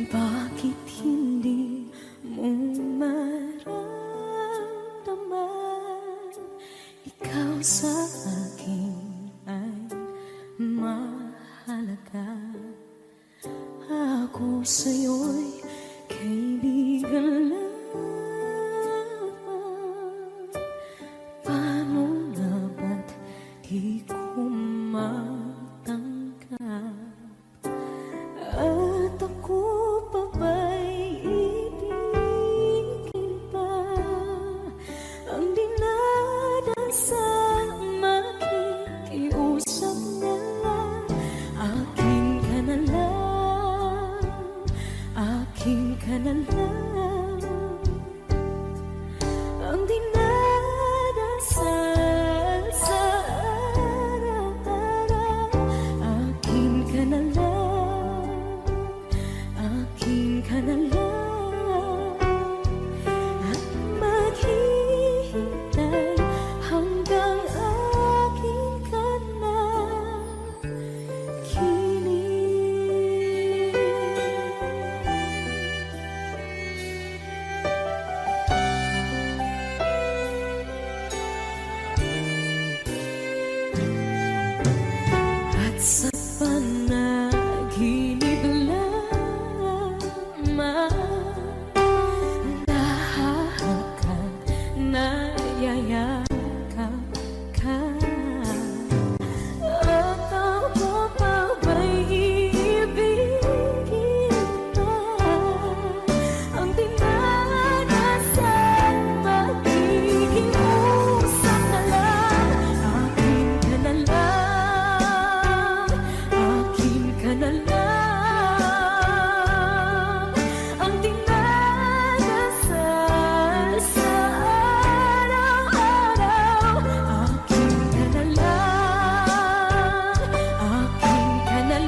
Bakit hindi mo maramdaman? Ikaw sa akin ay mahalaga. Ako sa'yo'y kaibigan lamang. Paano nga ba't di ko matanggap? At ako pa ba'y ibigin pa? Ang dinadasal makikiusap na lang. Akin ka na lang, akin ka na lang. Ang dinadasal sa araw-araw. Akin ka na lang, akin ka na lang. At maghihintay hanggang akin ka na kilig. At sa panaginip lamang nahahakan, nayayakap ka. At ako pa ba'y iibigin pa? Ang dinadasal makikiusap na lang. Akin ka na lang, akin ka na lang. Ang dinadasal sa araw-araw. Akin ka na lang, akin ka na lang.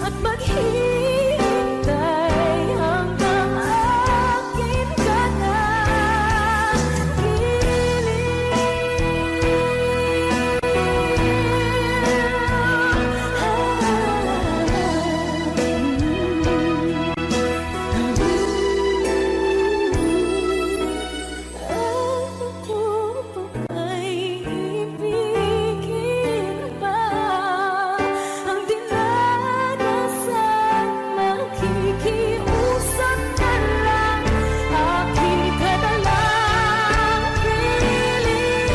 At maghihintay hanggang akin ka na Ako pa ba'y ibigin pa? Ang dinadasal makikiusap na lang. Akin ka na lang, piling.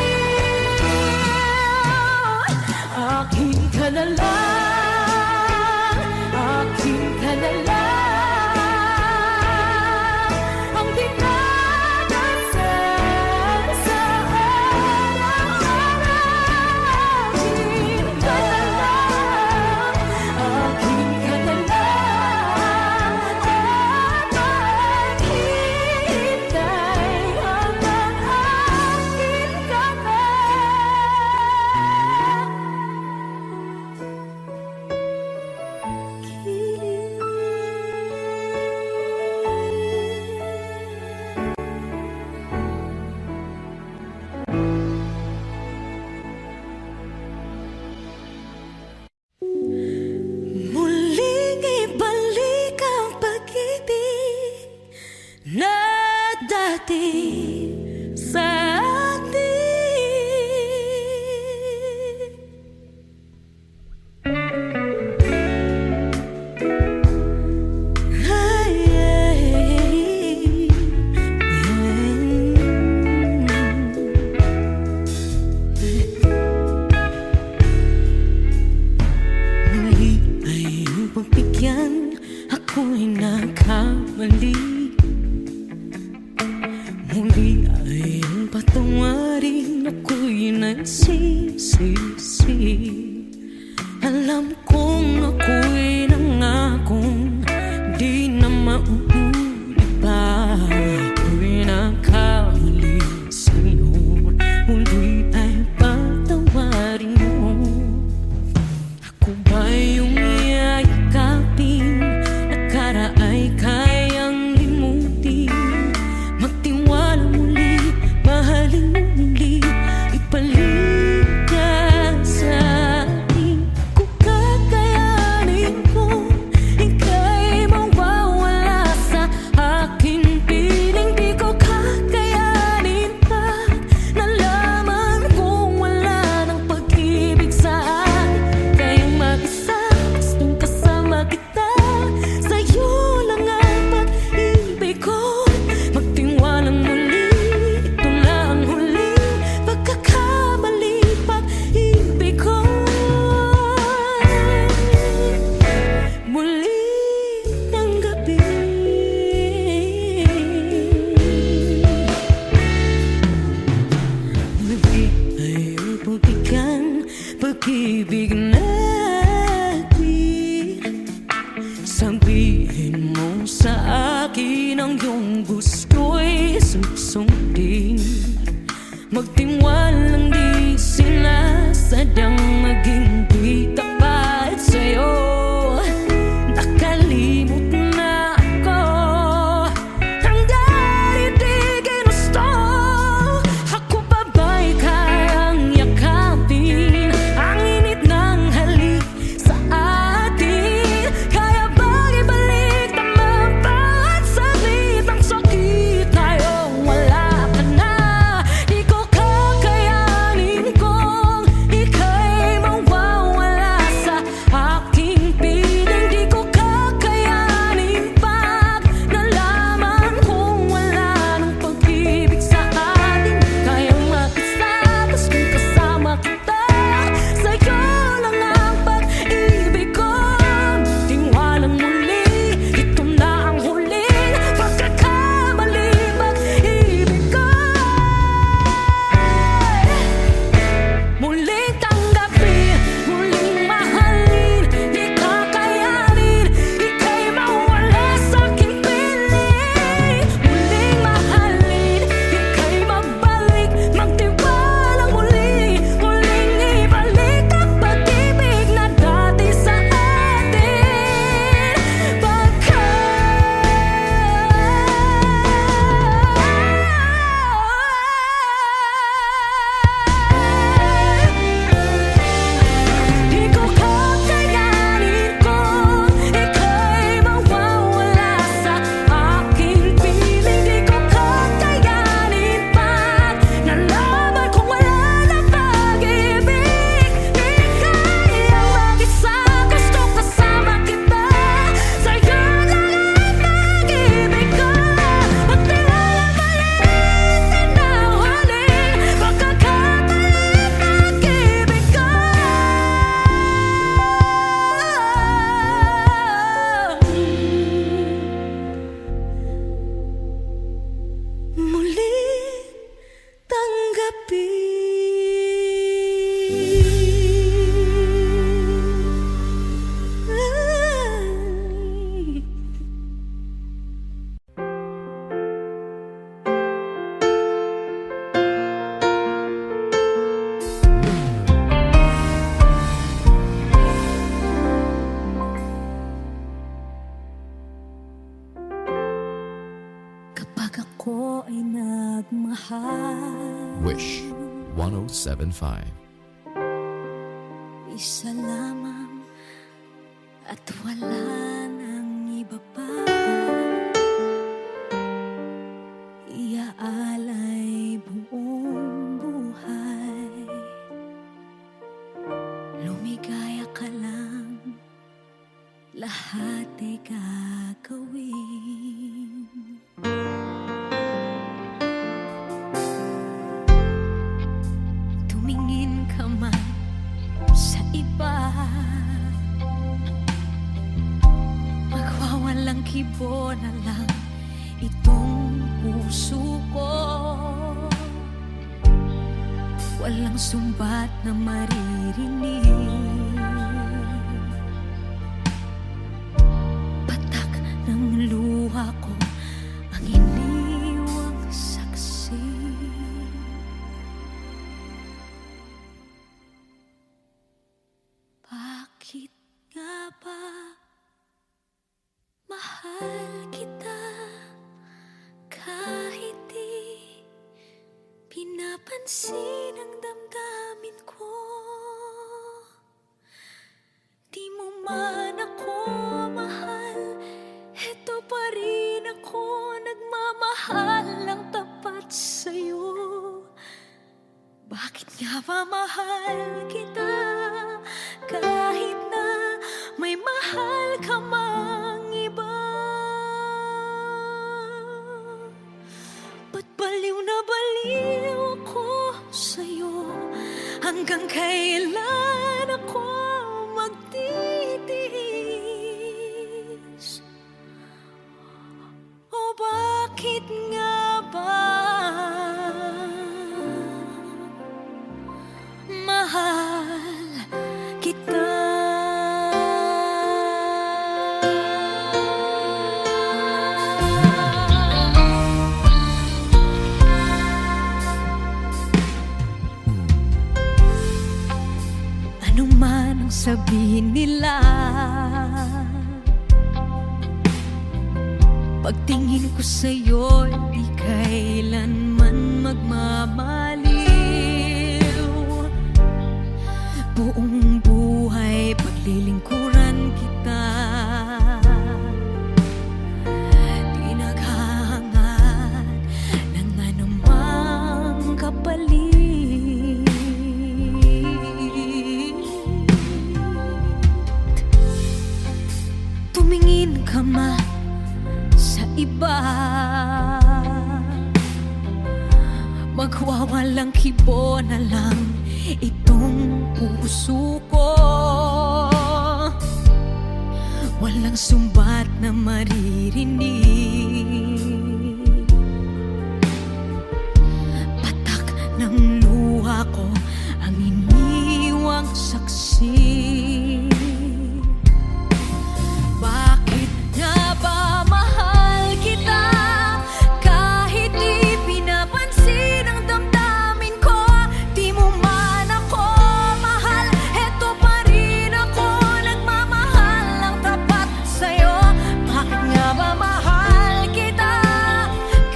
Akin ka na lang, akin ka na lang. Ang dinadasal sa araw-araw. Akin ka na lang, akin ka na lang. At maghihintay hanggang akin ka na muling ibalik ang pag-ibig na dati sa atin. Ay, muli ay iyong pagbigyan, ako'y nagkamali. Muli ay iyong patawarin, ako'y nagsisisi. Alam kong ako'y nangakong di na mauulit pa. Ako'y nagkamali sa'yo, muli ay patawarin mo. Ako ba yung yayakapin, nakaraay kayang limutin? Magtiwala muli, mahalin mo muli, ibalik ka sa akin. Kung pag-ibig natin. Sabihin mo sa akin ang iyong gusto'y susundin. Magtiwalang di sinasadyang maging di tapat sa'yo. Nakalimot na ako ang dati di ginusto. Ako pa ba'y kayang yakapin ang init ng halik sa atin? Kaya ba'y ibalik tama bawat saglit ang sakit ngayong wala ka na? Di ko kakayanin kung ika'y mawawala sa aking piling. Di ko kakayanin pag nalaman kung wala nang pag-ibig sa atin. Kayang mag-isa, tas kung kasama kita, sa'yo lang ang pag-ibig ko. Tiwalang muli, ito na ang huling pagkakamali. Pag-ibig ko muling tanggapin, muling mahalin. Di kakayanin, ika'y mawala sa aking piling. Muling mahalin, ika'y magbalik, magtiwalang muli. Muling ibalik ang pag-ibig na dati sa atin. Di ko kakayanin kung ika'y mawawala sa aking piling. Di ko kakayanin pag nalaman kung wala na pag-ibig. Di kaya mag-isa, gusto kasama kita, sa'yo lang ang pag-ibig ko. Magtiwalang maliit na huling pagkakataon, pag-ibig ko. Muling tanggapin. Kapag ako ay nagmahal, Wish 1075. isa lamang at wala nang iba pa. Iaalay buong buhay, lumigaya ka lang, lahat ay gagawin. Tumingin ka man sa iba, magwawalang kibo na lang itong puso ko. Walang sumbat na maririnig, patak ng luha ko ang iniwang saksi. Bakit nga ba mahal kita kahit di pinapansin ang damdamin ko? Di mo man ako mahal, eto pa rin ako nagmamahal ng tapat sa'yo. Bakit nga ba mahal kita kahit na may mahal ka mang iba? Ba't baliw na baliw ako sa'yo? Hanggang kailan ako magtitiis? O bakit nga ba mahal kita. Ano man ang sabihin nila, pagtingin ko sa'yo, di kailanman magmamaliw. Buong buhay paglilingkuran kita, di naghahangad ng anumang kapalit. Tumingin ka man sa iba, magwawalang kibo na lang itong puso ko. Walang sumbat na maririnig, patak ng luha ko ang iniwang saksi. Bakit nga ba mahal kita kahit di pinapansin ang damdamin ko? Di mo man ako mahal, eto pa rin ako nagmamahal ng tapat sa'yo. Bakit nga ba mahal kita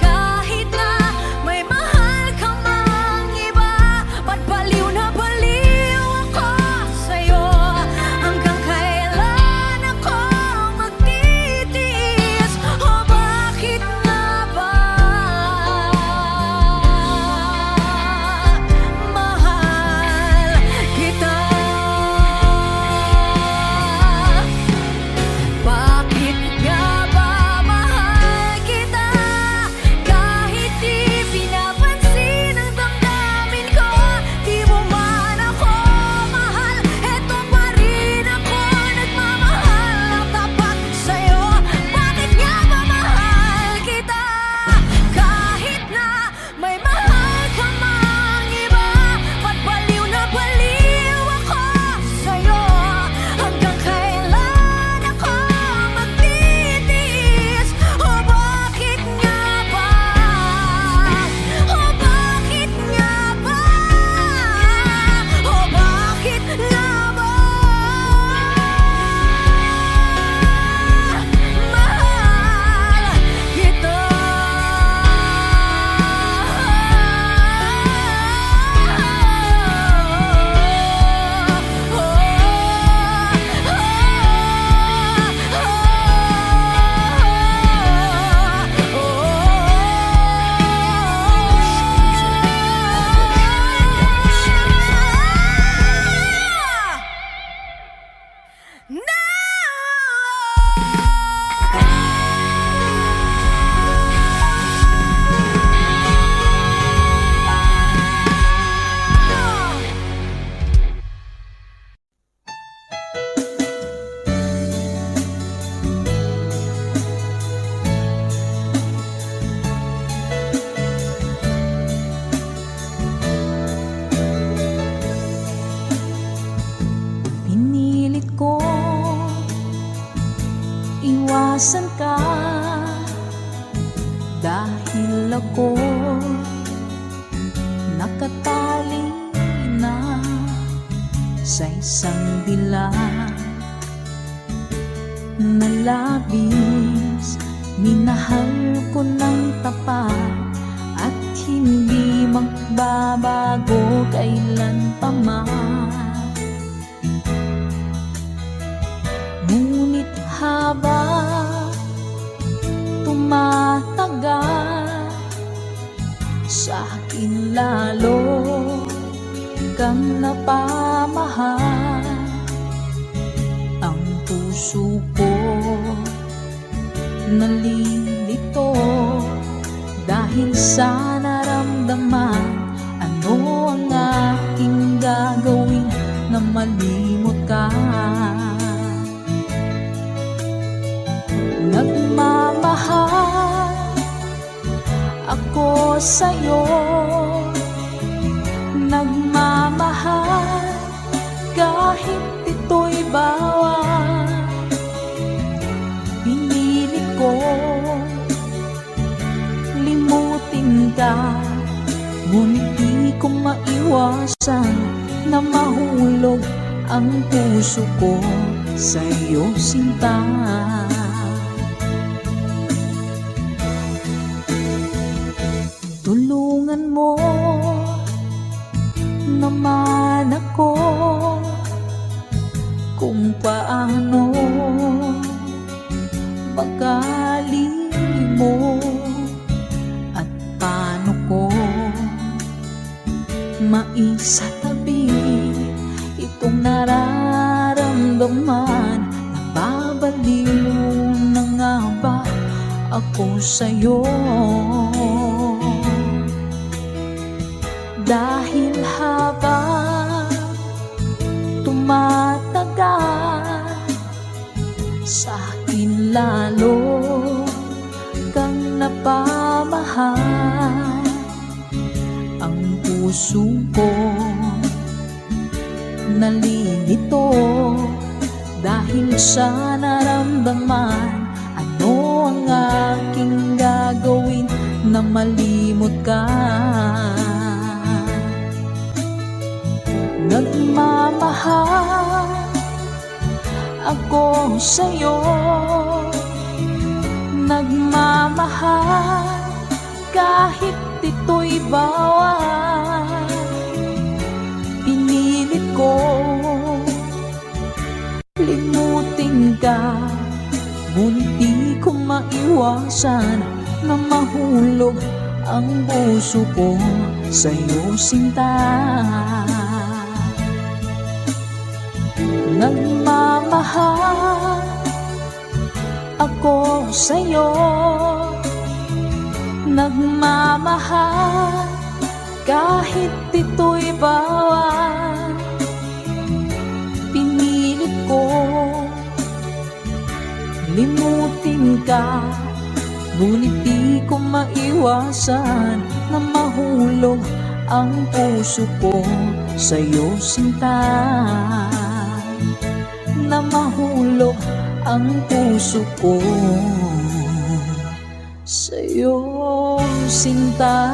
kahit na may mahal ka mang iba? Ba't baliw na baliw ako sa'yo? Hanggang kailan ako magtitiis? O bakit nga ba mahal kita? Bakit nga ba mahal kita kahit di pinapansin ang damdamin ko? Di mo man ako mahal, eto pa rin ako nagmamahal ng tapat sa'yo. Bakit nga ba mahal kita kahit na may mahal ka mang iba? Ba't baliw na baliw ako sa'yo? Hanggang kailan ako magtitiis? O bakit nga ba? O bakit nga ba? O bakit nga ba mahal kita? Pinilit ko iwasan ka dahil ako nakatali na sa isang dilag na labis. Minahal ko ng tapat at hindi magbabago kailan pa man. Ngunit habang tumatagal, sa akin lalo kang napamahal. Ang puso ko nalilito dahil sa naramdaman. Ano ang aking gagawin na malimot ka? Nagmamahal ako sa'yo, nagmamahal kahit ito'y bawal. Pinilit ko limutin ka, ngunit di ko maiwasan na mahulog ang puso ko sa'yo, sinta. Tulungan mo naman ako kung paano magalimo at paano ko maisatabi itong nararamdaman. Nababaliw na nga ba ako sa'yo? Dahil habang tumatagal, sa akin lalo kang napamahal. Ang puso ko nalilito dahil sa naramdaman. Ano ang aking gagawin na malimot ka? Nagmamahal ako sa'yo, nagmamahal kahit ito'y bawal. Pinilit ko limutin ka, ngunit di ko maiwasan na mahulog ang puso ko sa'yo, sinta. Nagmamahal ako sa'yo, nagmamahal kahit ito'y bawal. Pinilit ko limutin ka, ngunit di ko maiwasan na mahulog ang puso ko sa'yo, sinta. Na mahulog ang puso ko sa'yo, sinta.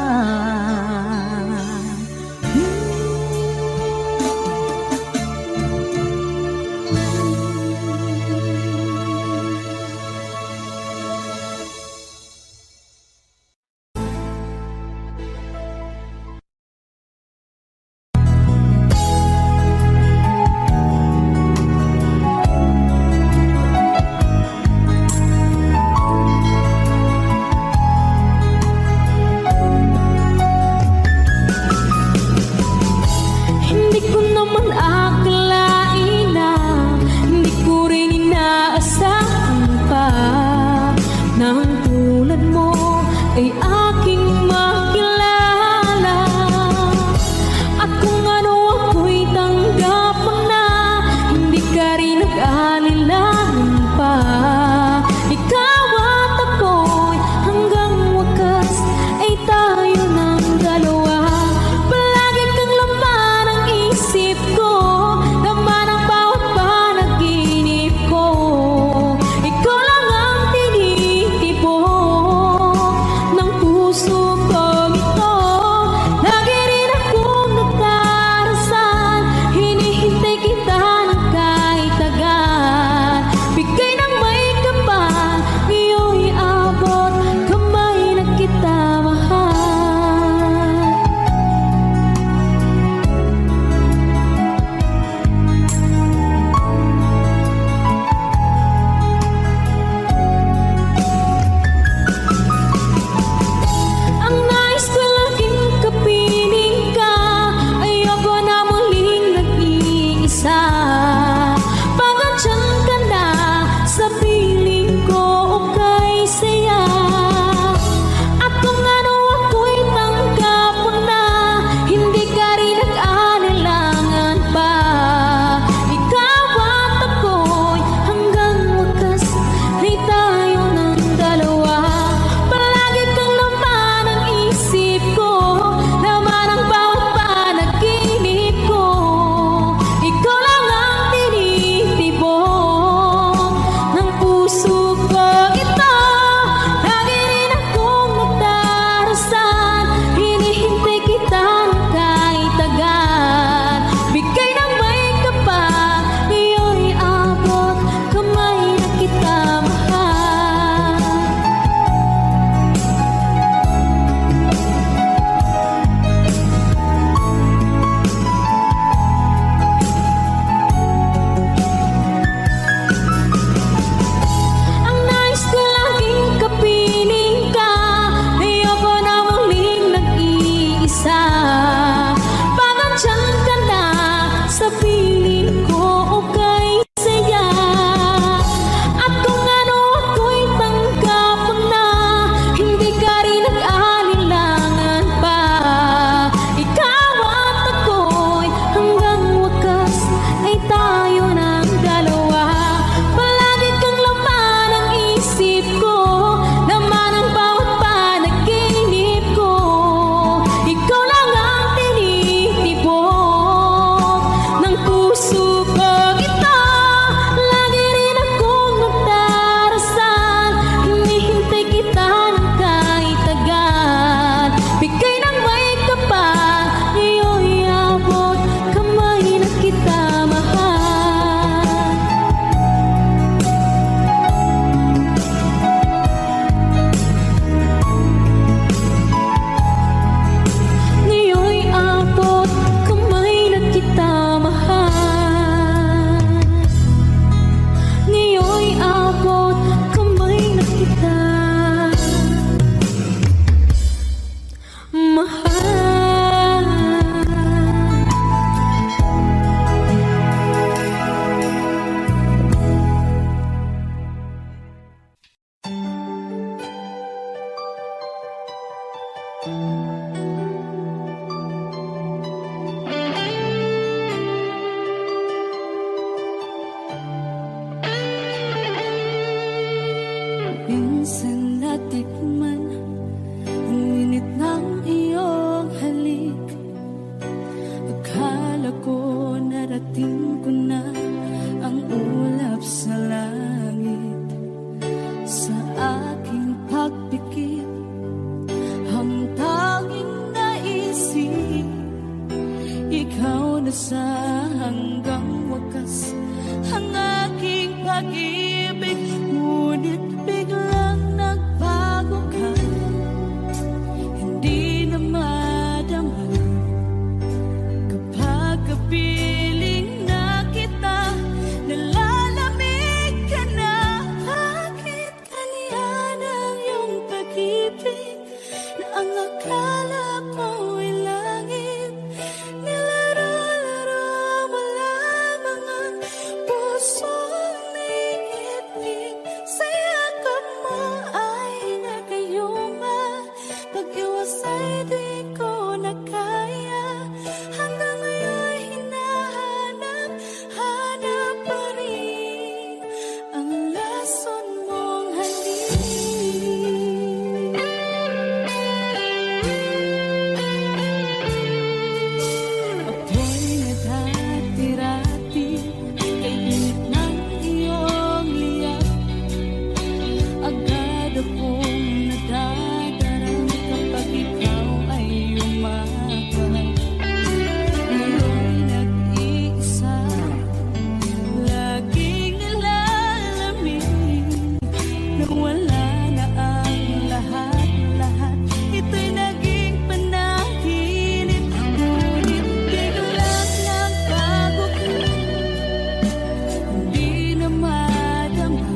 matikman ang init ng iyong halik. Akala ko narating ko na ang ulap sa langit. Sa aking pagpikit, ang tanging naisip, ikaw na sa hanggang wakas ang aking pag-ibig. Ngunit biglang nagbago ka, hindi na madama kapag kapiling na kita. Nalalamig ka na. Bakit kaniyan ang iyong pag-ibig na ang akala ko'y langit? Nilaro-laro mo lamang ang pusong naiibig. Sa yakap mo ay nagayuma, pag-iwas ay di ko na kaya. Hanggang ngayon hinahanap pa rin ang lason mong halik. Apoy na dati-rati, kay init ng iyong liyap. Agad akong nadadarang kapag ikaw ay umakay. Ngayon nag-iisa, laging nilalamig. Nang wala na ang lahat-lahat, ito'y naging panaginip. Ngunit biglang nagbago ka, hindi na madama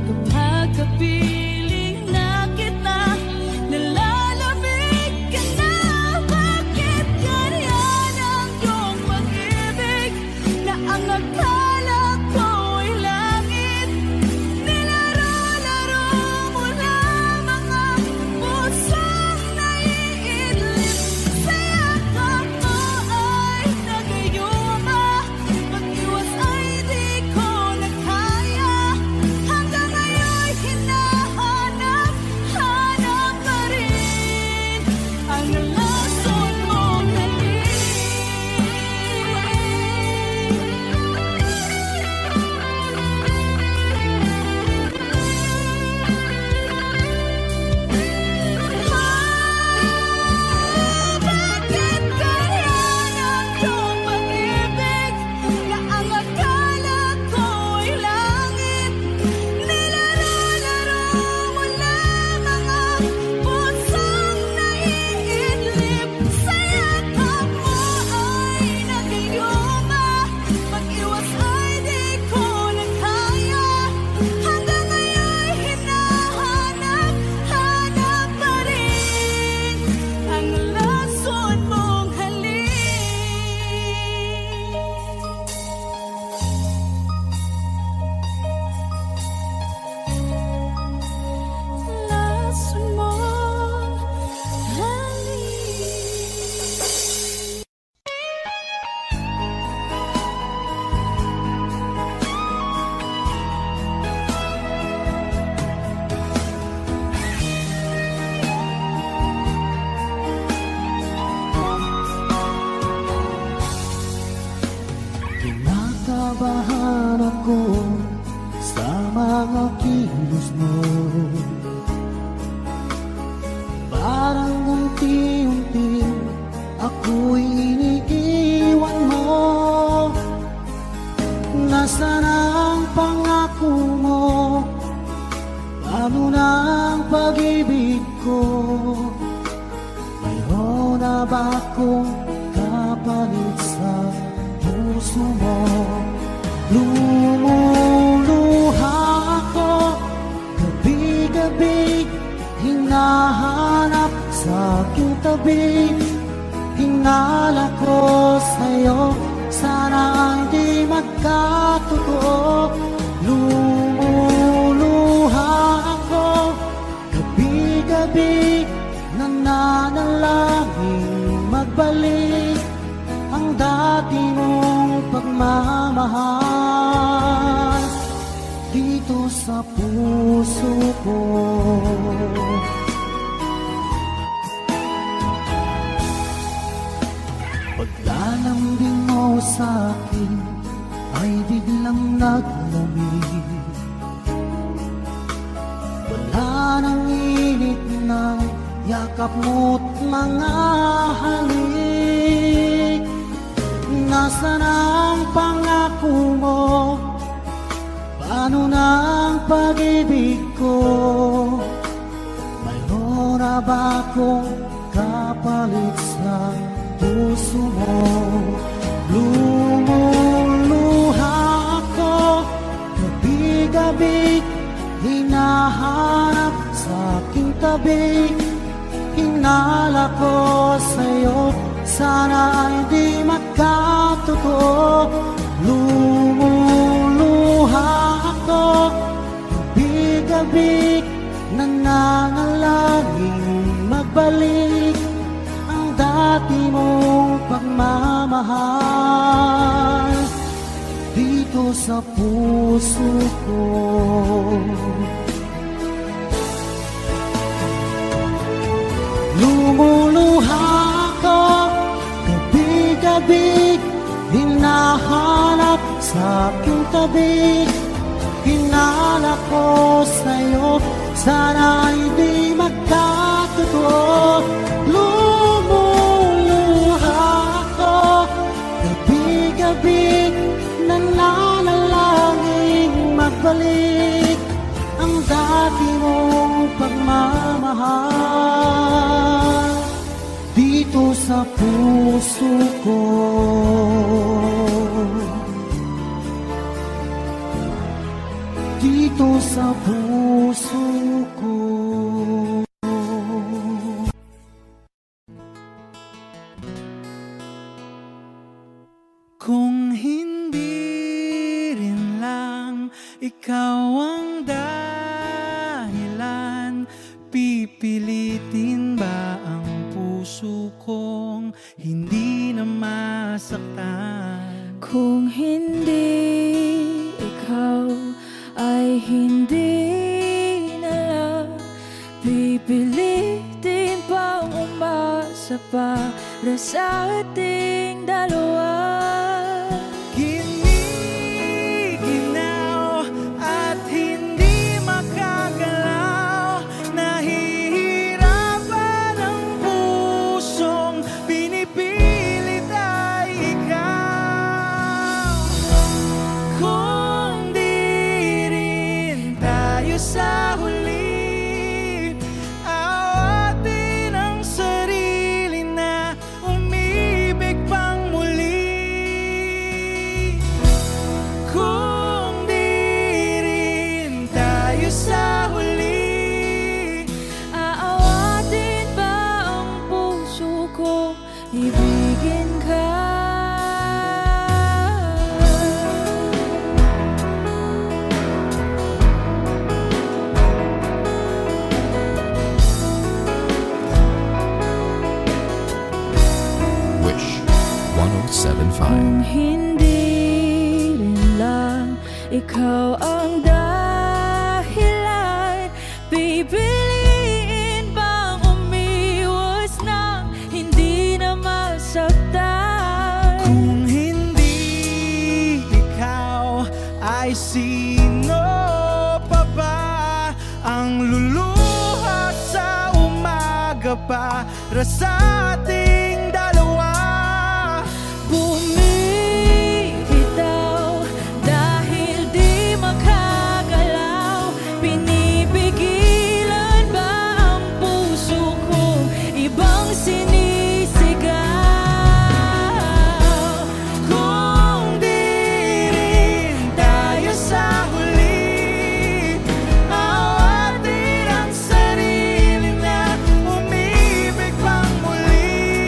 kapag kapiling na kita. Nalalamig ka na. Bakit ganyan ang iyong pag-ibig na ang akala ko'y langit? Nilaro-laro mo lamang ang pusong naiidlip. Sa yakap mo ay nagayuma, pag-iwas ay di ko na kaya. Hanggang ngayon hinahanap pa rin ang lason mong halik. Bakit ganyan ang iyong pag-ibig na ang akala ko'y langit? Nilaro-laro mo lamang ang pusong naiidlip. Sa yakap mo ay nagayuma, pag-iwas ay di ko na kaya. Hanggang ngayon hinahanap pa rin ang lason mong halik. Lason mong halik. Kinakabahan ako sa mga kilos mo. Parang unti-unti ako'y iniiwan mo. Nasaan ang pangako mo? Paano na ang pag-ibig ko? Mayroon na ba akong kapalit sa puso mo? Lumuluha ako gabi-gabi, hinahanap sa aking tabi. Hinala ko sa'yo, sana hindi magkatotoo. Lumuluha ako gabi-gabi, nananalangin magbalik ang dati mong pagmamahal dito sa puso ko. Paglalambing mo sa'kin ay biglang naglamig. Wala nang init ng yakap mo't mga halik. Nasaan ang pangako mo? Paano na ang pag-ibig ko? Mayroon na ba akong kapalit sa puso mo? Lumuluha ako, gabi-gabi, hinahanap sa aking tabi. Hinala ko sa'yo, sana ay di magkatotoo. Lumuluha ako, gabi-gabi, nananalangin magbalik ang dati mong pagmamahal dito sa puso ko. Lumuluha ako, gabi-gabi, hinahanap sa aking tabi. Hinala ko sa'yo, sana ay di magkatotoo. Lumuluha ako, gabi-gabi, nananalangin magbalik ang dati mong pagmamahal dito sa puso ko. Dito sa puso ko. Kung hindi rin lang ikaw ang dahilan, pipilitin ba ang puso kong hindi na masaktan? Kung hindi ikaw ay hindi na lang, pipilitin pang umasa para sa ating dalawa. Giniginaw at hindi makagalaw, nahihirapan ang pusong pinipilit ay ikaw. Kung di rin tayo sa huli, awatin ang sarili na umibig pang muli. Kung di rin tayo sa huli, Aawatin ba ang puso ko, ibigin ka? Wish 1075. Kung hindi rin lang ikaw ang dahilan, pipiliin bang umiwas nang hindi na masaktan? kung hindi ikaw ay sino pa ba ang luluha sa umaga para sa ating dalawa? Bumibitaw dahil di makagalaw, pinipigilan ba ang puso ko, ibang sinisigaw? Kung di rin tayo sa huli, awatin ang sarili na umibig pang muli.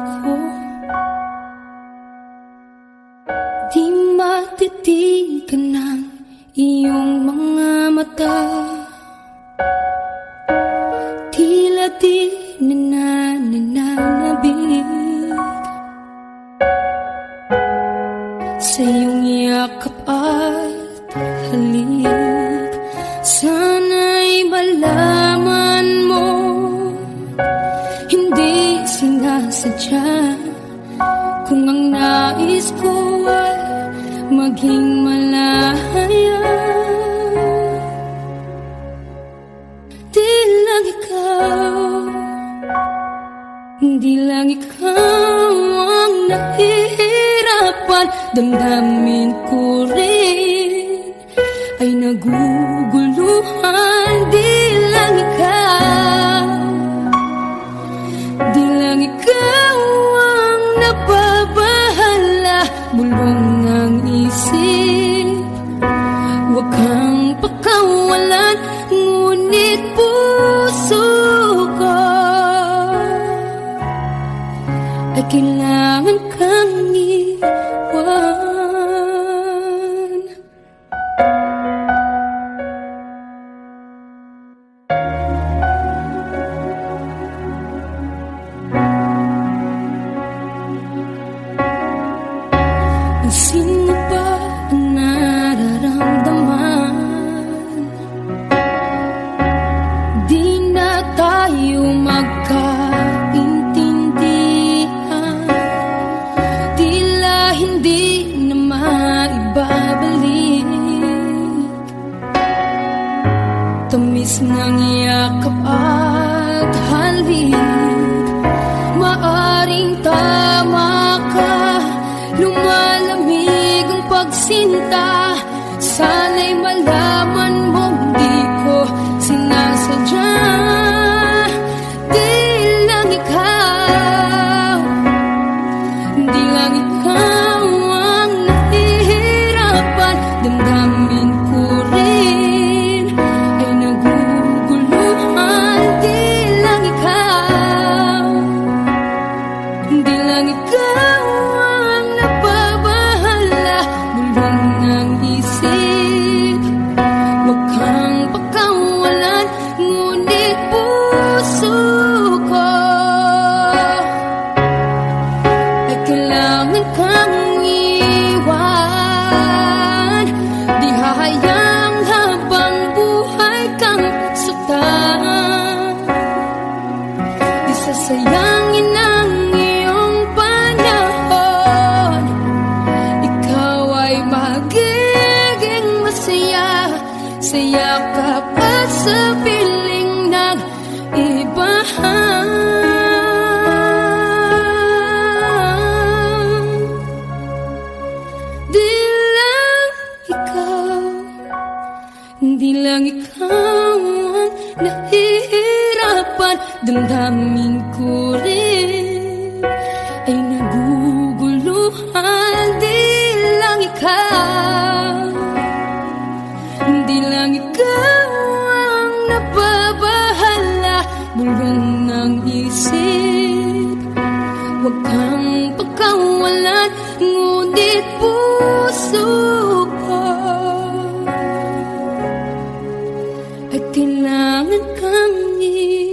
ko. Di matitigan ng iyong mga mata, tila di nananabig sa iyong yakap at halik. Sana'y malaman mo, hindi sinasadya, kung ang nais ko ay maging malaya. Di lang ikaw, di lang ikaw ang nahihirapan. Damdamin ko rin ay naguguluhan. Di lang ikaw, di lang ikaw ang nababahala. Bulong ng isip, huwag kang pakawalan, ngunit puso ko ay kailangan kang iwan. Sino ba ang nararamdaman? Di na tayo magkaintindihan, tila hindi na maibabalik. Tamis ng yakap at halik, maaring tama ka. Lumalamig ang pagsinta, sana'y malaman mong di ko sinasadya. Di lang ikaw, di lang ikaw ang nahihirapan. Damdamin ko rin ay naguguluhan. Di lang ikaw, di lang ikaw ang nababahala. Bulong ng isip, huwag kang pakawalan, ngunit puso ko ay kailangan kang iwan. Di hahayang habang buhay kang saktan, di sasayangin ang iyong panahon. Ikaw ay magiging masaya sa yakap at sa piling ng iba. Di lang ikaw, di lang ikaw ang nahihirapan. Damdamin ko rin ay naguguluhan. Di lang ikaw, di lang ikaw ang nababahala. Bulong ng isip, huwag kang pakawalan, ngunit puso ko ay kailangan kang iwan.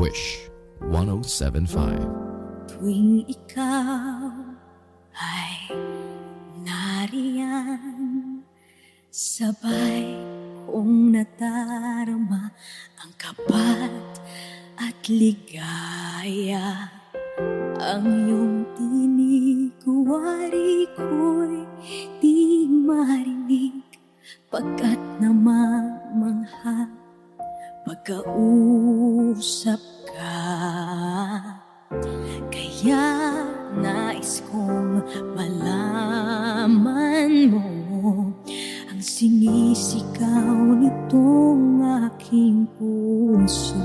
Wish 1075. Tuwing ikaw ay nariyan, sabay kong nadarama ang kapat at ligaya. Ang iyong tinig, wari ko'y di marinig, Pagkat namamangha pagkausap ka, kaya nais kong malaman mo ang sinisigaw nitong aking puso.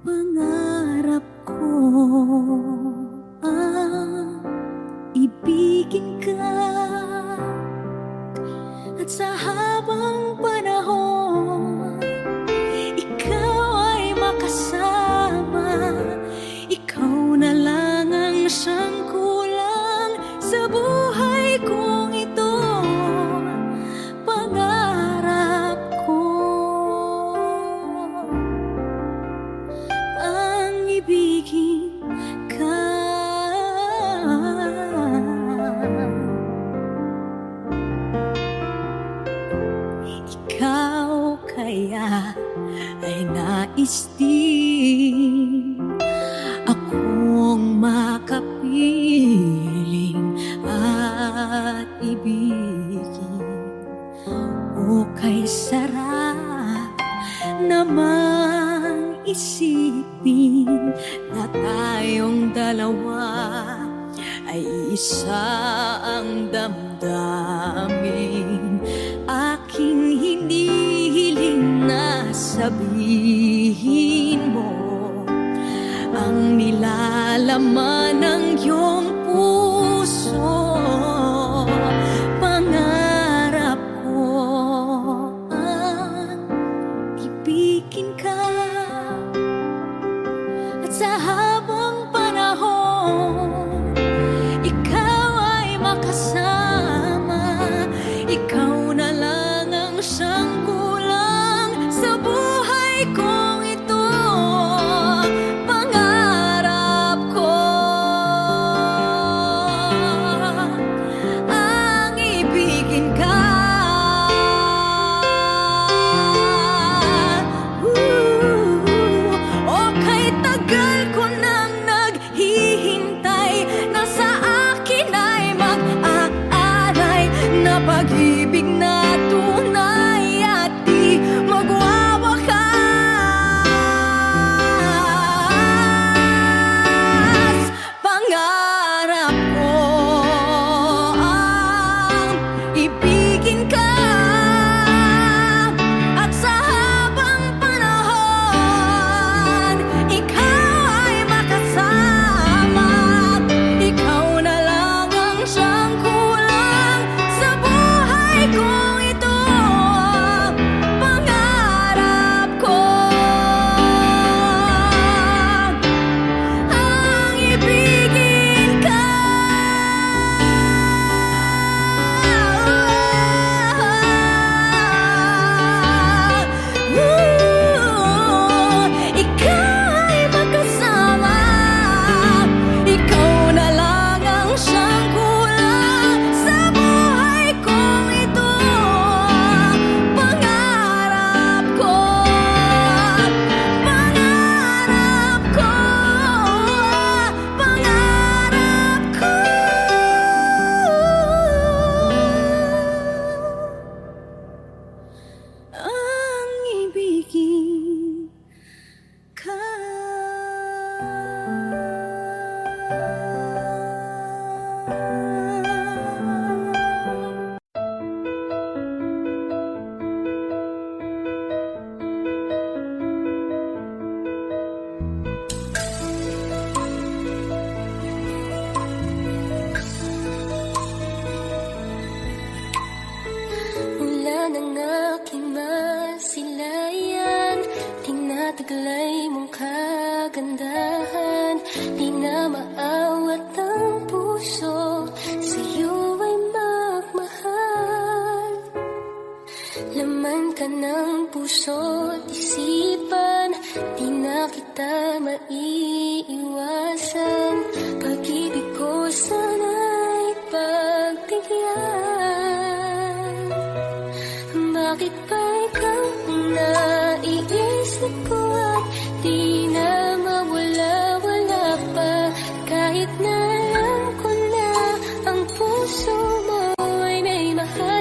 Pangarap ko ang ibigin ka, at sa habang panahon ikaw ay makasama. Ikaw na lang ang siyang kulang sa buhay kong ito. Pangarap ko ang ibigin ka. Ikaw kaya ay nais din akong makapiling at ibigin. O kay sarap namang isipin na tayong dalawa ay isa ang damdamin. Aking hinihiling na sabihin mo ang nilalaman ng iyong puso. Pangarap ko ang ibigin ka, at sa habang panahon ikaw ay makasama. Ikaw na lang ang siyang kulang sa buhay kong ito. Pangarap ko ang ibigin ka. O kay tagal ko nang naghihintay na sa akin ay mag-aaray na pag-ibig na tunay at di magwawakas. Pangarap ko ang ibigin ka, at sa habang panahon ikaw ay makasama. Ikaw na lang ang siyang kulang sa buhay kong ito. Pangarap ko ang ibigin ka. Ikaw ay makasama. Ikaw na lang ang siyang kulang sa buhay kong ito. Pangarap ko, pangarap ko, pangarap ko ang ibigin ka. Mula ng aking masilayan, tinataglay mong kagandahan. Di na maawat ang puso, sa'yo ay magmahal. Laman ka ng puso't isipan, di na kita maiiwasan. Pag-ibig ko sana'y pagbigyan. Bakit ba ikaw ang naiisip ko at di na mawala-wala pa? Kahit na alam ko na ang puso mo ay may mahal.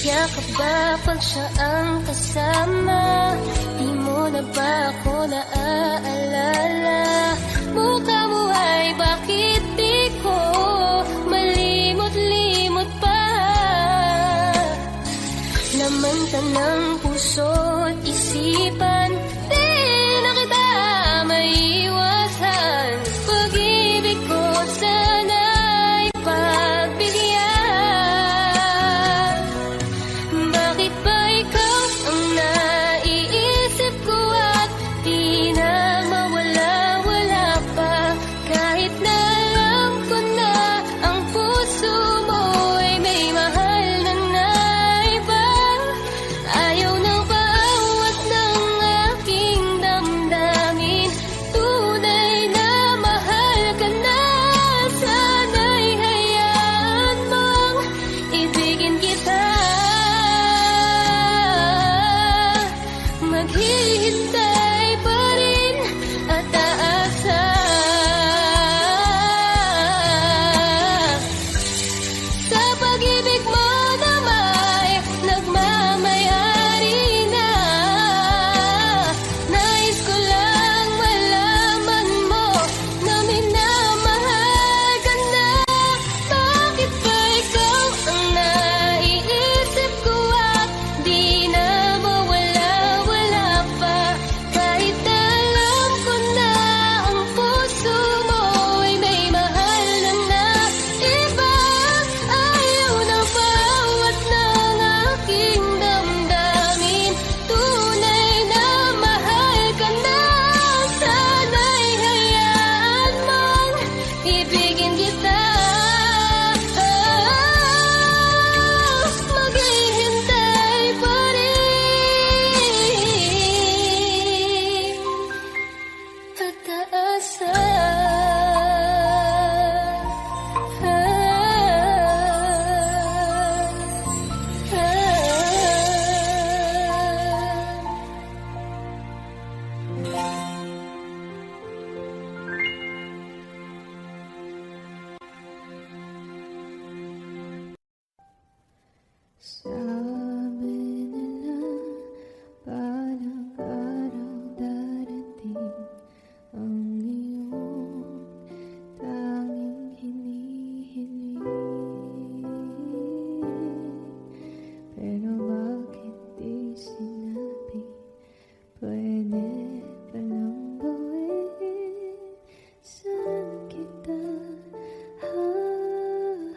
Masaya ka ba pag siya ang kasama? Di mo na ba ako naaalala? Mukha mo ay bakit di ko malimot-limot pa? Laman ka ng puso't isipan, di na kita maiwasan. Pag-ibig ko sana'y pagbigyan. Bakit ba ikaw ang naiisip ko at di na mawala-wala pa? Kahit na alam ko na ang puso mo'y may mahal na iba. Ayaw ng bawat ng aking damdamin. Tunay na mahal ka na. Sana'y hayaan mong ibigin kita. Maghihintay pa rin at aasa. Sa pag-ibig mo na may nagmamayari na. Nais ko lang malaman mo na minamahal ka na. Bakit ba ikaw ang naiisip ko at di na mawala-wala pa? Kahit na alam ko na ang puso mo'y may mahal na iba. Ayaw ng bawat ng aking damdamin. Tunay na mahal ka na. Sana'y hayaan mong ibigin kita. Maghihintay pa rin at aasa. Sabi nila parang araw darating ang iyong tanging hinihiling. Pero bakit di sinabi? Pwede palang gawin. Saan kita hahanapin?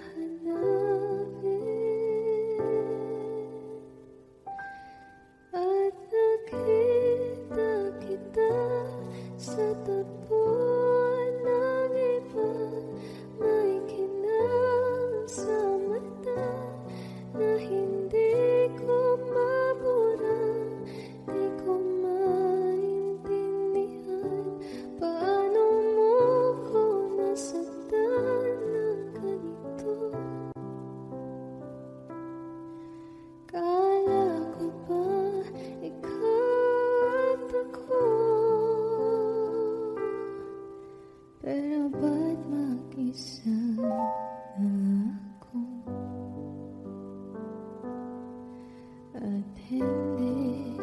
At nakita kita sa tapuan ng iba. May kinang sa mata na hindi ko mabura. Di ko maintindihan paano mo ko nasaktan ng ganito. Kala ko ba ikaw at ako? Pero ba't mag-isa na ako? At hindi,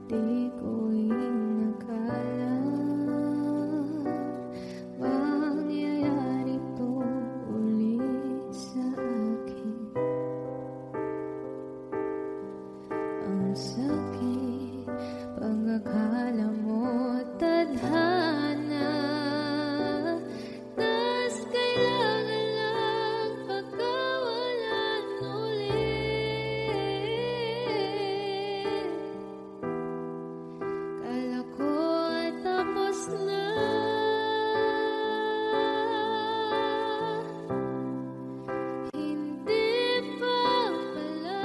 di ko inakala mangyayari to ulit sa akin. Ang sakit, pag-akala mo tadhana. Tas kailangan lang pagkawalan ulit. Kala ko ay tapos na. Hindi pa pala.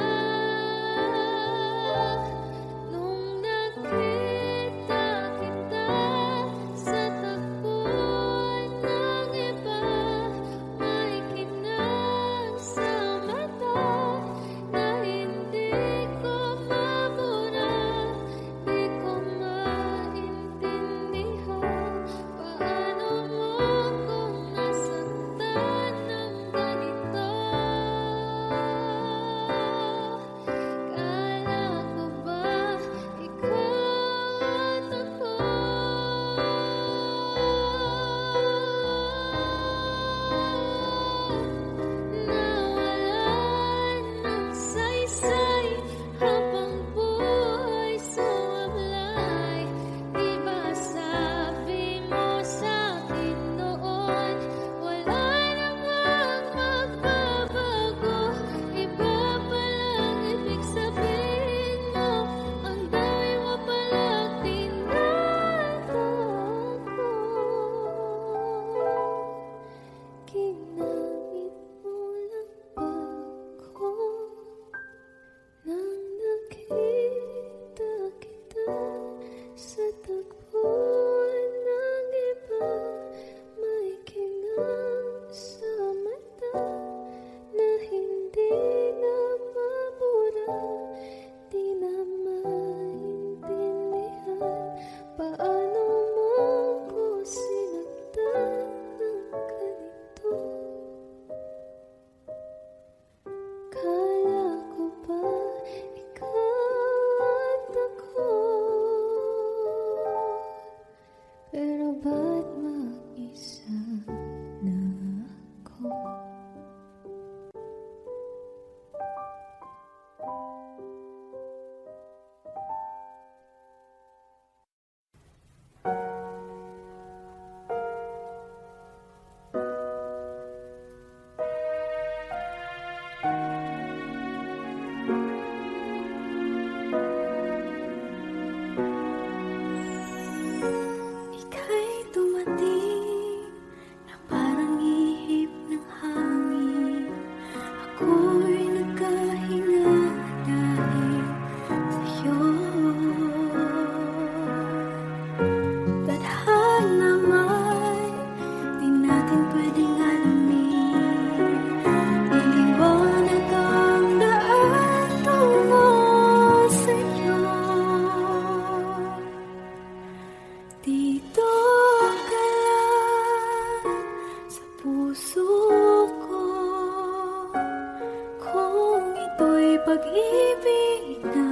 pag-ibig na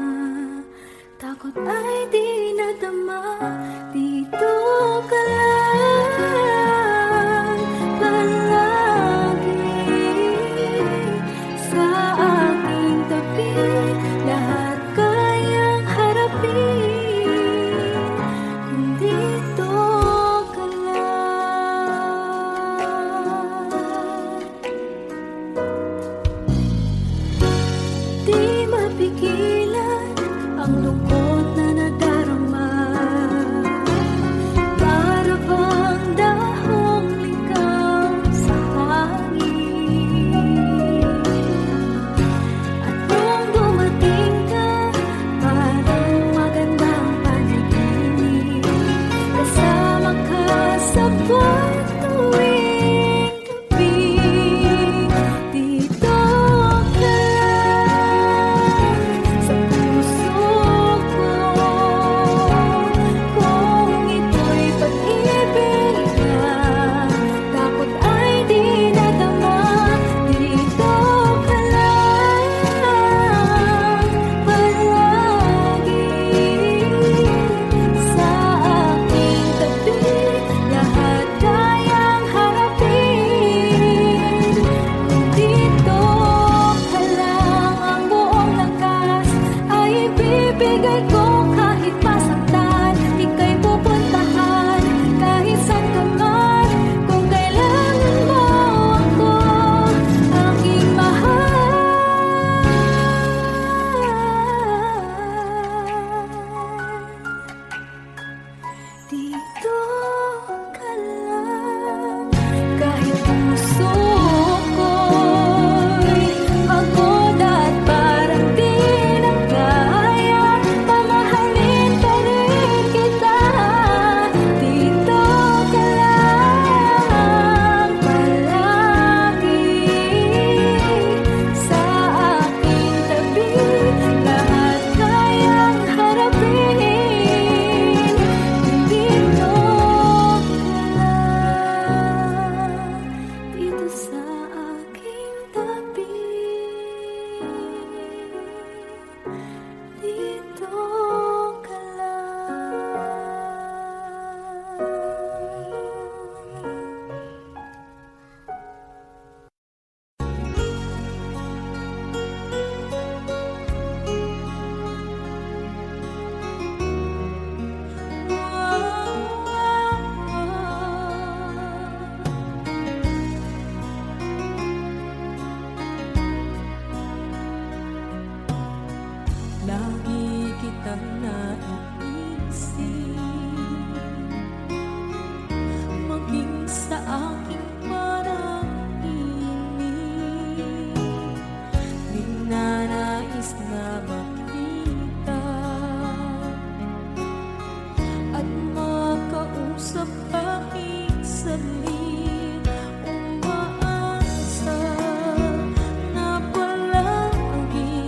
takot ay di nadama. Dito ka lang palagi sa aking tabi. Lahat kayang harapin kung dito ka lang. Di mapigilan ang lungkot na nadarama. Para bang dahong ligaw sa hangin. At nung dumating ka, parang magandang panaginip. Kasama ka sa buwan tuwing gabi. Dito ka sa puso ko. Kung ito'y pag-ibig na takot ay di nadama. Dito ka lang palagi sa aking tabi. Lahat kayang harapin kung dito ka lang. Ang buong lakas ay ibibigay ko kahit masaktan. Ika'y pupuntahan kahit saan ka man. Kung kailangan mo ako, aking mahal. Dito ka lang. Kahit puso ko'y pagod at parang di na kaya, mamahalin pa rin kita. Dito ka lang palagi sa aking tabi. Lahat kayang harapin kung dito ka lang. Dito sa aking tabi. Dito ka Lagi kitang naiisip, maging sa aking parang inip. Di nanais na makita at makausap kahit saglit. Umaasa na palagi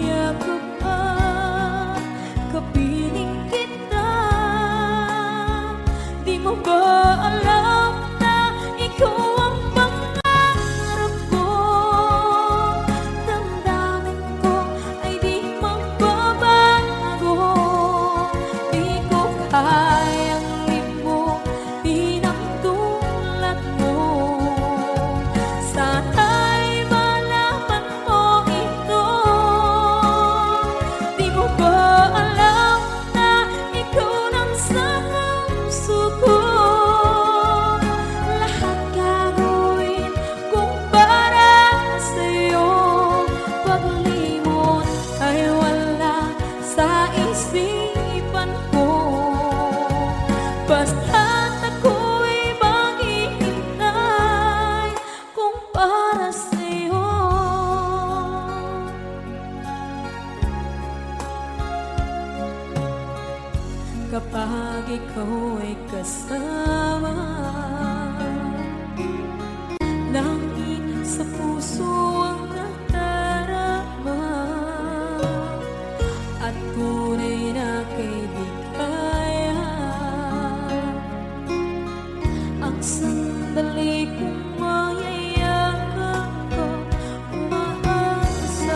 yakap at kapiling kita. Di mo ba alam na ikaw ang pangarap ko? Damdamin ko ay di magbabago. Di ko kayang limutin ang tulad mo. Sana'y malaman mo ito. Di mo ba alam na ikaw lang sa puso ko? Lahat gagawin kung para sa'yo. Paglimot ay wala sa isipan ko. Basta't ako'y maghihintay kung para sa'yo. Kapag ikaw ay kasama, langit sa puso ang nadarama. At tunay na kaibigan ang sandali kung mayayakap ko. Umaasa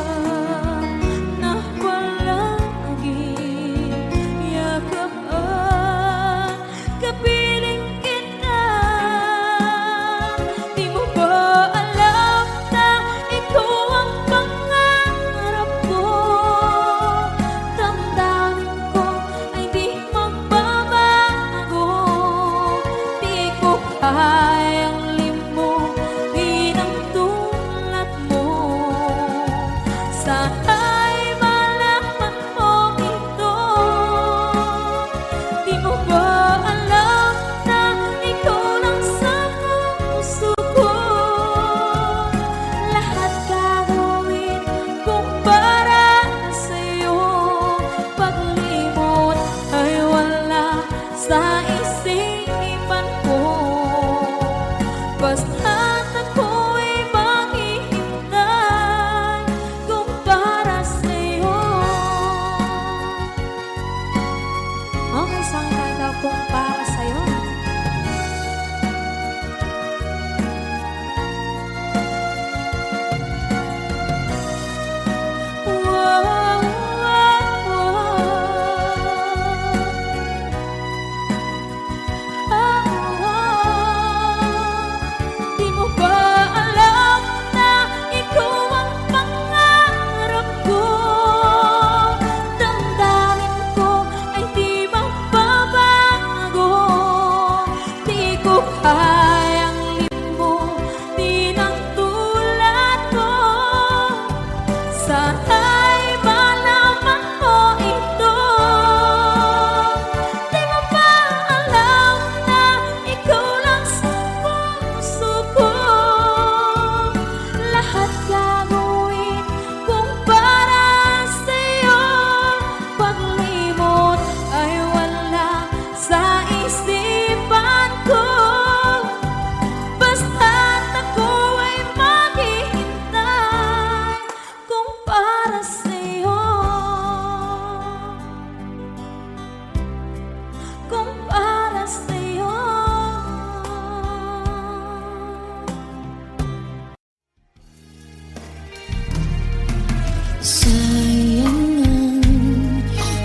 Sayang ang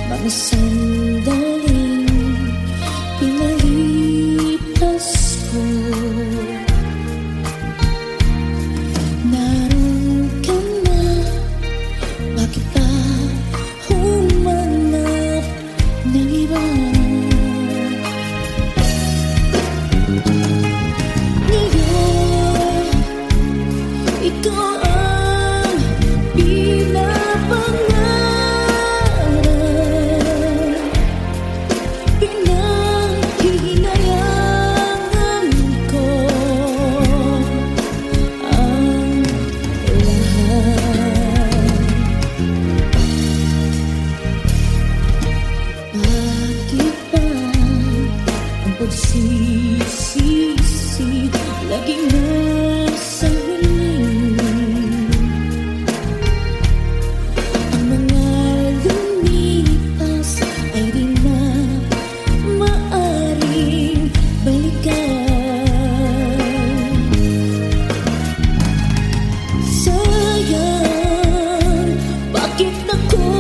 mga sandaling pinalipas ko. Naroon ka na, bakit pa humanap ng iba? Ngayon, ikaw ang pinapangarap, pinanghihinayangan ko ang lahat. Bakit ba ang pagsisisi laging nasa huli? Ang mga lumipas ay di na maaring balikan. Sayang, bakit ako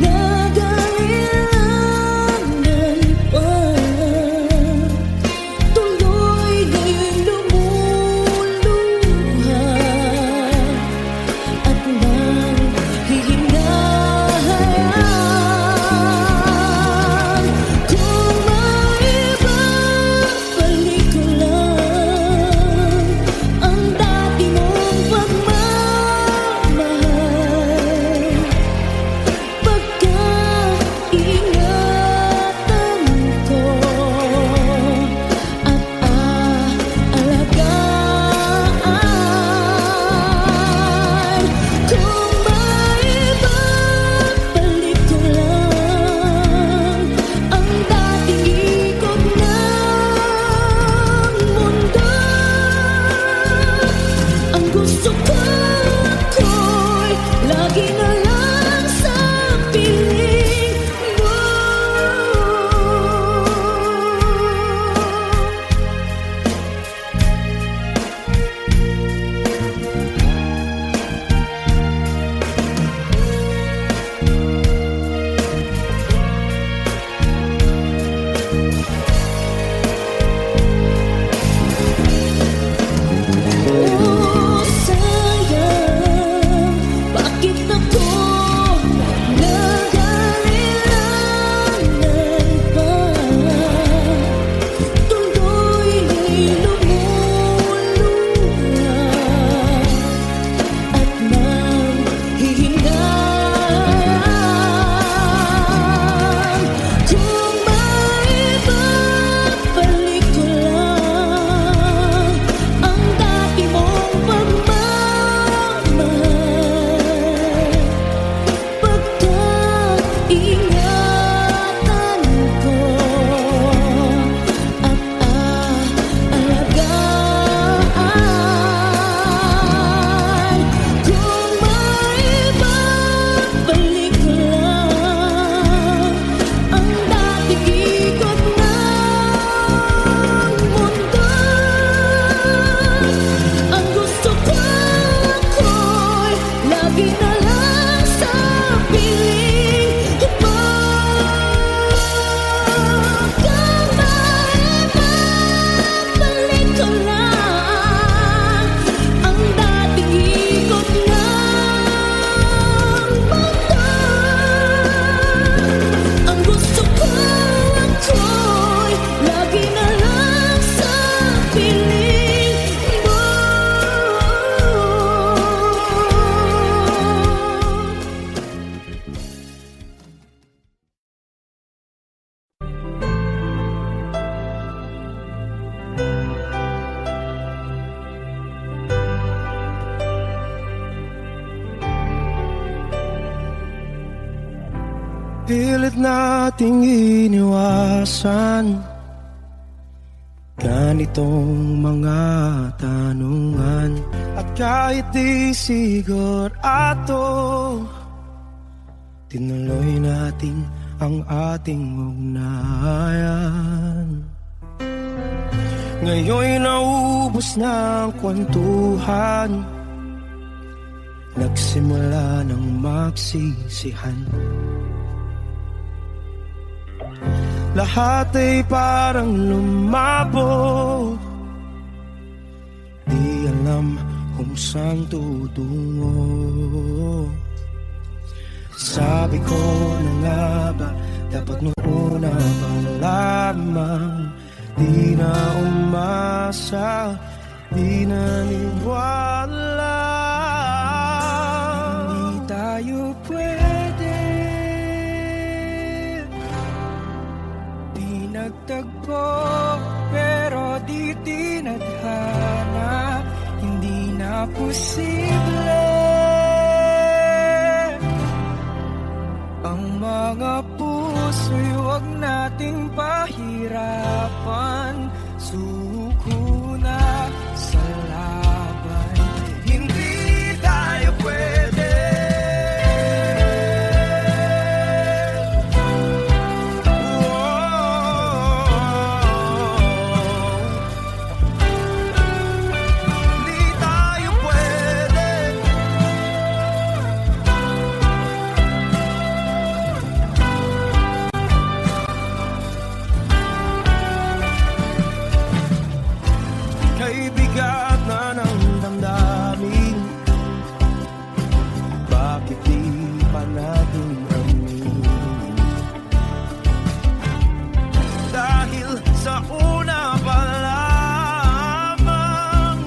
nag-aalilangan pa? Tuloy ngayong lumuluha at nanghihinahan. Kung maibabalik ko lang ang dati mong pagmamahal, pagkaingatan ko at aalagaan. Kung maibabalik ko lang ang dating ikot ng mundo, ang gusto ko ako'y lagi na lang sa piling mo. Oh, sayang, bakit ako nag-aalilangan pa? Tuloy lumuluha at nanghihinahan. Kung maibabalik ko lang ang dati mong pagmamahal, pagkaingatan ko at aalagaan. Kung maibabalik ko lang ang dating ikot ng mundo, ang gusto ko ako'y lagi na lang sa piling mo. Kung maibabalik ko lang ang dating ikot ng mundo, ang gusto ko ako'y lagi na lang sa piling mo. Pilit nating iniwasan ganitong mga tanungan, at kahit di sigurado, tinuloy natin ang ating ugnayan. Ngayon'y naubos na ang kwentuhan, Nagsimula ng magsisihan. Lahat ay parang lumabo, di alam kung saan tutungo. Sabi ko na nga ba, dapat nung una pa lamang, di na umasa, di naniwala. Hindi tayo pwede, di nagtagpo, pero di tinadhana, hindi na posible. Ang mga puso'y huwag nating pahirapan, suko na sa laban. Hindi tayo pwede. Hindi tayo pwede. Kay bigat na ng damdamin, bakit di pa natin amin? Dahil sa una pa lamang,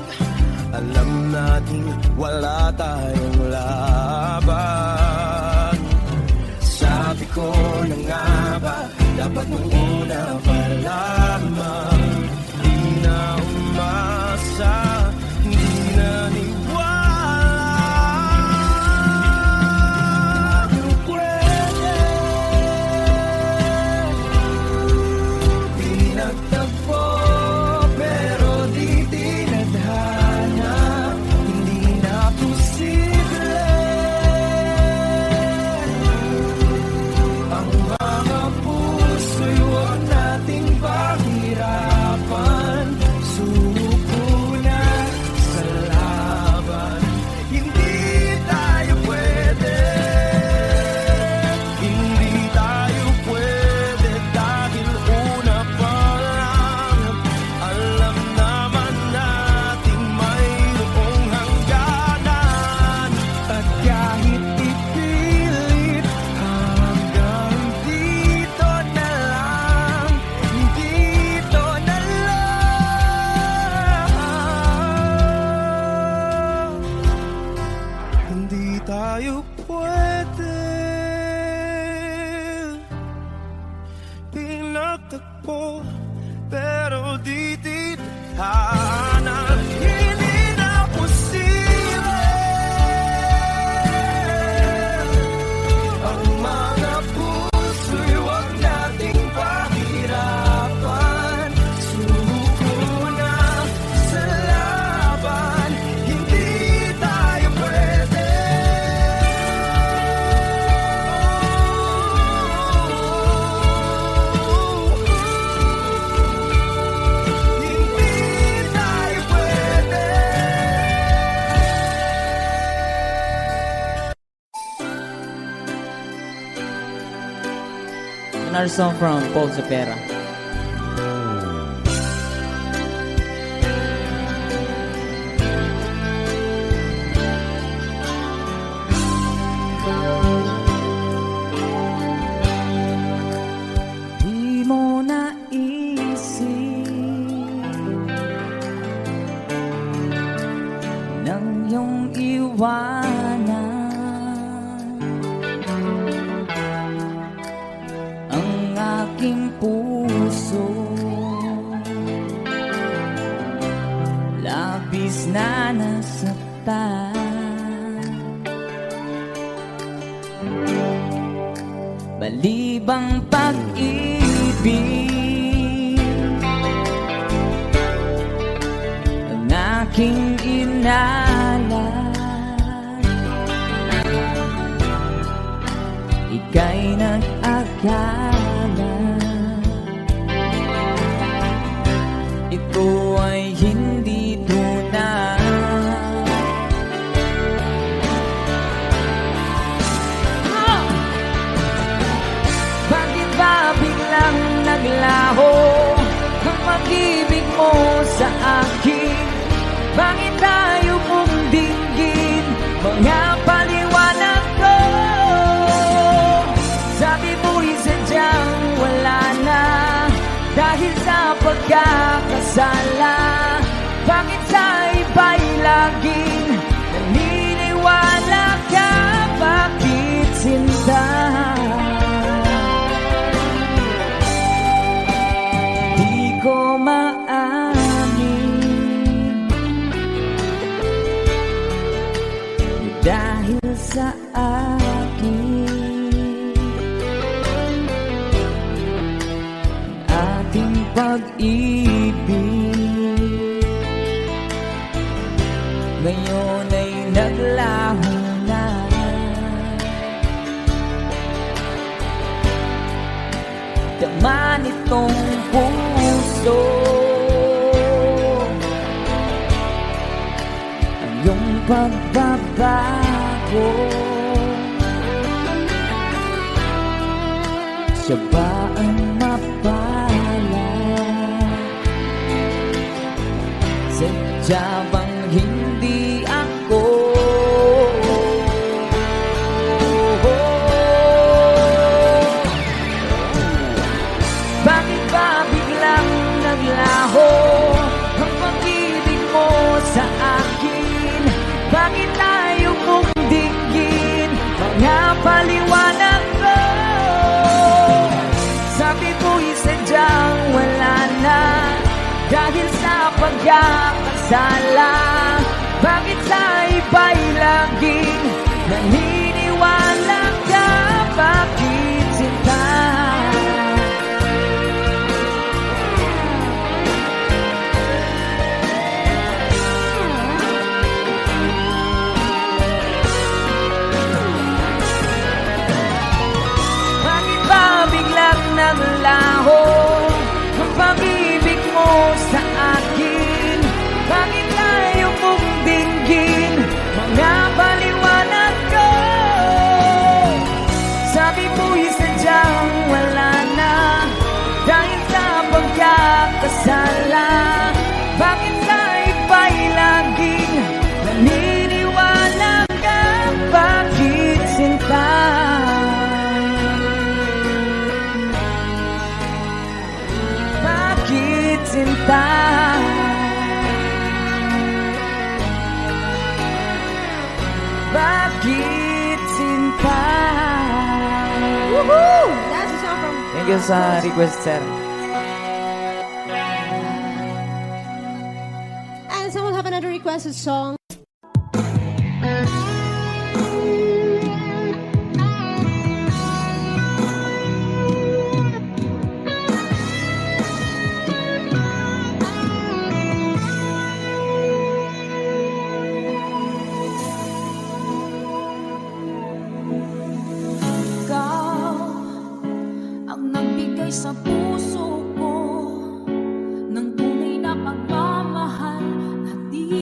alam nating wala tayong laban. Sabi ko na nga ba, dapat nung una pa lamang, di na umasa, di naniwala. Tayo pwede, di nagtagpo, pero di tinadhana, hindi na posible. Ang mga puso'y huwag nating pahirapan, suko na sa laban. Hindi tayo pwede, hindi tayo pwede, dahil una pa lang, alam naman natin mayroong hangganan. At kahit ipilit, hanggang dito na lang, dito na lang. Hindi tayo pwede, pinagtagpo, pero di tinadhana, hindi na posible. Ang mga puso'y huwag nating pahirapan, suko na sa laban. Hindi tayo pwede. Hindi tayo pwede. Another song from Paul Cepeda. Di mo naisip nang iyong iwanan ang aking puso, labis na nasaktan. Balibang pag-ibig ang aking inalay, ika'y nag-akala ito ay hindi tunay. mo sa akin? Bakit tayo mong dinggin? Mga paliwanag ko. Sabi mo'y sadyang wala na dahil sa pagkakasala. Bakit sa iba'y laging naniniwala ka? Bakit sinta? Di ko maamin dahil sa akin ating pag-ibig ngayon ay naglaho na. Dama nitong puso ang iyong pagbabago. Siya ba ang mapala? Sadya bang hindi ako? Bakit ba biglang naglaho ang pag-ibig mo sa akin? Bakit tayo mong dinggin mga paliwanag ko? Sabi mo'y sadyang wala na dahil sa pagkakasala. Bakit sa iba'y laging naniniwala ka? Bakit sinta? Bakit ba biglang naglaho ang pag-ibig mo sa akin? Bakit tayo mong dinggin mga paliwanag ko? Sabi mo'y sadyang wala na dahil sa pagkakasala. Bakit sa iba'y laging naniniwala ka? Bakit sinta? Bakit sinta? Bakit sinta? Woohoo! That's a song from... Thank you sa request, sir. And someone have another requested song. Ikaw ang nagbigay sa puso ko ng tunay na pagmamahal na di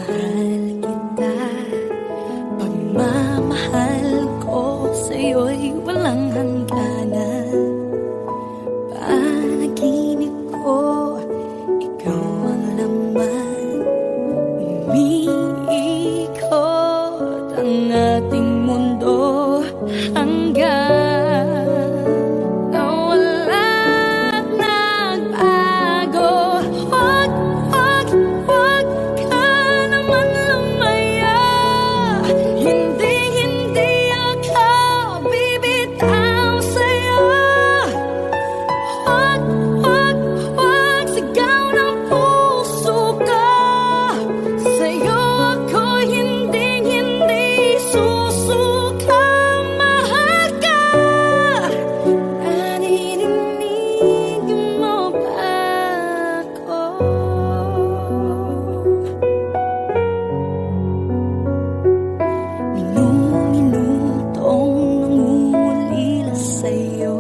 mahal kita. Pagmamahal ko sa'yo'y walang hangganan. Panaginip ko, ikaw ang laman. Umiikot ang ating mundo hanggang nawala at nagbago. Huwag, huwag, huwag ka naman lumaya. Hindi, hindi ako bibitaw sa'yo. Huwag, huwag, huwag sigaw ng puso ko. Sa'yo ako hindi, hindi susuka. Mahal ka. Naririnig mo ba ako? Minutong nangungulila sa'yo.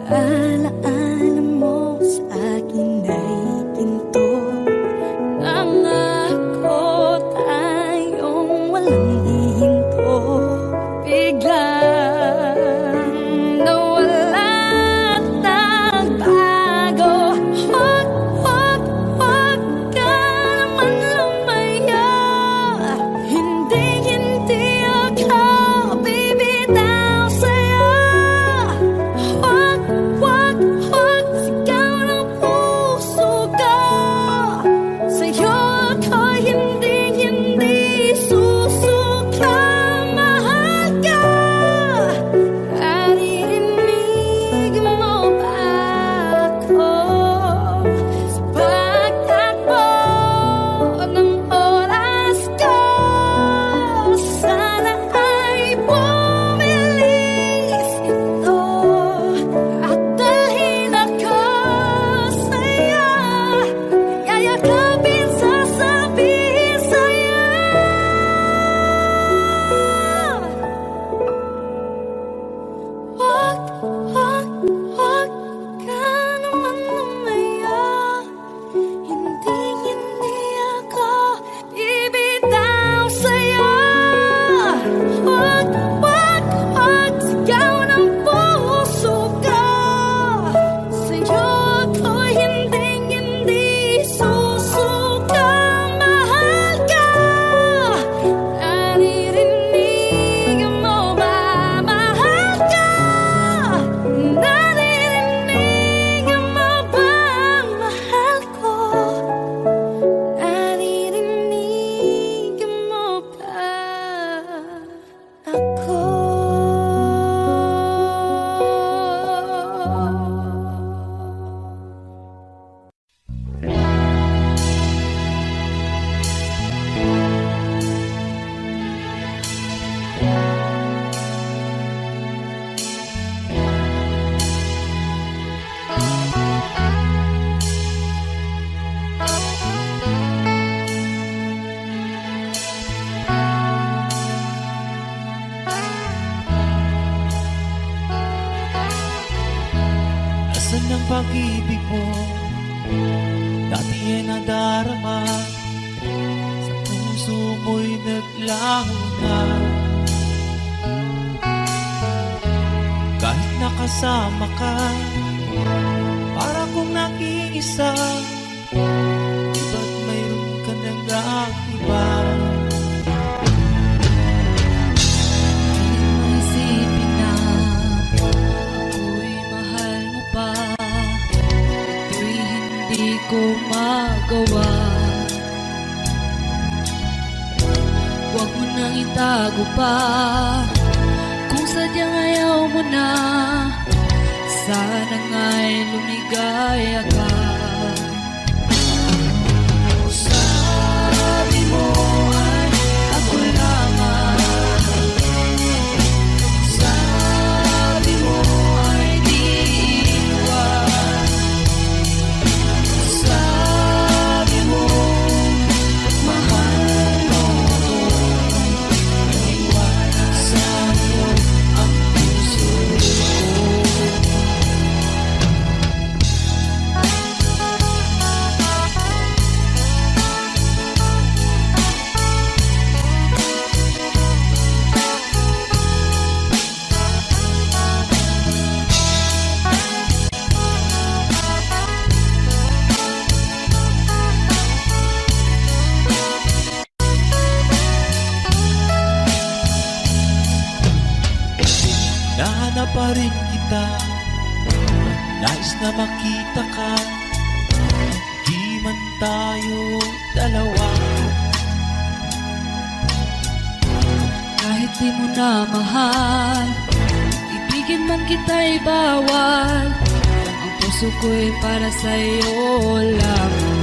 Alaala mo sa akin ay ginto. Nangako tayong walang hihinto. Biglang nawala at nagbago. Huwag, huwag, huwag ka naman lumaya. Hindi, hindi ako bibitaw sa'yo. Huwag, huwag, huwag sigaw ng puso ko. Sa'yo ako hindi, hindi susuka. Mahal ka. Naririnig mo ba ako? Sa pagtakbo ng oras ko, sana ay bumilis ito at dalhin ako sa'yo. Yayakapin, sasabihin sa'yo. Huwag, huwag, huwag ka naman lumaya. Hindi, hindi ako bibitaw sa'yo. Huwag, huwag, huwag sigaw ng puso ko. Sa'yo ako hindi, hindi susuka. Mahal ka. Naririnig mo ba? Mahal ka. Naririnig mo ba? Mahal ko. Naririnig mo ba ako? Nasaan ang pag-ibig mo? Dati ay nadarama. Sa puso mo'y naglaho na. Kahit nakasama ka, para kong nag-iisa. Ba't mayroon ka nang iba? Isipin na ako'y mahal mo pa. Ito'y hindi ko magawa. Huwag mo nang itago pa. Kung sadyang ayaw mo na, sana nga'y lumigaya ka. Sabi mo ay ako lamang. Sabi mo ay di iwan. Sabi mo mahal mo ko. Iwasan mo ang puso ko. pa rin kita. Nais na makita ka, di man tayo dalawa. Kahit di mo na mahal, ibigin man kita'y bawal. Ang puso ko'y para sa'yo lamang.